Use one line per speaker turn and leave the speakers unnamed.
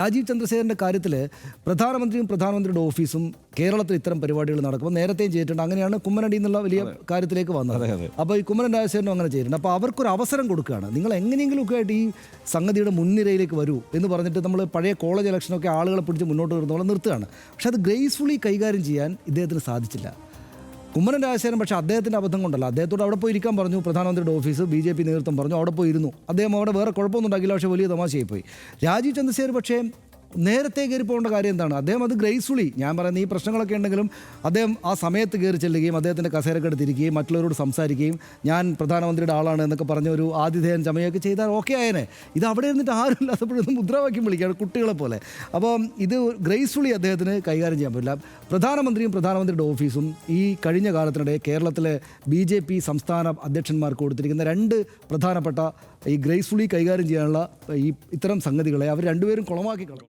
രാജീവ് ചന്ദ്രശേഖരൻ്റെ കാര്യത്തിൽ പ്രധാനമന്ത്രിയും പ്രധാനമന്ത്രിയുടെ ഓഫീസും കേരളത്തിൽ ഇത്തരം പരിപാടികൾ നടക്കുമ്പോൾ നേരത്തെയും ചെയ്തിട്ടുണ്ട്. അങ്ങനെയാണ് കുമ്മനടി എന്നുള്ള വലിയ കാര്യത്തിലേക്ക് വന്നത്. അപ്പോൾ ഈ കുമ്മനം രാജശേഖരനും അങ്ങനെ ചെയ്തിട്ടുണ്ട്. അപ്പോൾ അവർക്കൊരു അവസരം കൊടുക്കുകയാണ്. നിങ്ങൾ എങ്ങനെയെങ്കിലുമൊക്കെ ആയിട്ട് ഈ സംഗതിയുടെ മുൻനിരയിലേക്ക് വരൂ എന്ന് പറഞ്ഞിട്ട് നമ്മൾ പഴയ കോളേജ് ഇലക്ഷനൊക്കെ ആളുകളെ പിടിച്ച് മുന്നോട്ട് വരുന്നോളം നിർത്തുകയാണ്. പക്ഷെ അത് ഗ്രേസ്ഫുള്ളി കൈകാര്യം ചെയ്യാൻ ഇദ്ദേഹത്തിന് സാധിച്ചില്ല. കുമ്മനം രാജശേഖരൻ പക്ഷേ അദ്ദേഹത്തിൻ്റെ അബദ്ധം കൊണ്ടല്ല, അദ്ദേഹത്തോട് അവിടെ പോയി ഇരിക്കാൻ പറഞ്ഞു. പ്രധാനമന്ത്രിയുടെ ഓഫീസ് BJP നേതൃത്വം പറഞ്ഞു, അവിടെ പോയി ഇരുന്നു. അദ്ദേഹം അവിടെ വേറെ കുഴപ്പമൊന്നും ഉണ്ടാക്കില്ല, പക്ഷേ വലിയ തമാശയായി പോയി. രാജീവ് ചന്ദ്രശേഖർ പക്ഷേ നേരത്തെ കയറി പോകേണ്ട കാര്യം എന്താണ്? അദ്ദേഹം അത് ഗ്രേസ്ഫുള്ളി, ഞാൻ പറയുന്ന ഈ പ്രശ്നങ്ങളൊക്കെ ഉണ്ടെങ്കിലും അദ്ദേഹം ആ സമയത്ത് കയറി ചെല്ലുകയും അദ്ദേഹത്തിൻ്റെ കസേരക്ക് എടുത്തിരിക്കുകയും മറ്റുള്ളവരോട് സംസാരിക്കുകയും ഞാൻ പ്രധാനമന്ത്രിയുടെ ആളാണ് എന്നൊക്കെ പറഞ്ഞ ഒരു ആതിഥേയൻ ചമയൊക്കെ ചെയ്താൽ ഓക്കെ ആയേനെ. ഇത് അവിടെ ഇരുന്നിട്ട് ആരും ഇല്ലാത്തപ്പോഴൊന്നും മുദ്രാവാക്യം വിളിക്കുകയാണ് കുട്ടികളെ പോലെ. അപ്പോൾ ഇത് ഗ്രേസ്ഫുള്ളി അദ്ദേഹത്തിന് കൈകാര്യം ചെയ്യാൻ പറ്റില്ല. പ്രധാനമന്ത്രിയും പ്രധാനമന്ത്രിയുടെ ഓഫീസും ഈ കഴിഞ്ഞ കാലത്തിനിടെ കേരളത്തിലെ BJP സംസ്ഥാന അധ്യക്ഷന്മാർക്ക് കൊടുത്തിരിക്കുന്ന രണ്ട് പ്രധാനപ്പെട്ട ഈ ഗ്രേസ്ഫുള്ളി കൈകാര്യം ചെയ്യാനുള്ള ഇത്തരം സംഗതികളെ അവർ രണ്ടുപേരും കുളമാക്കി കളഞ്ഞു.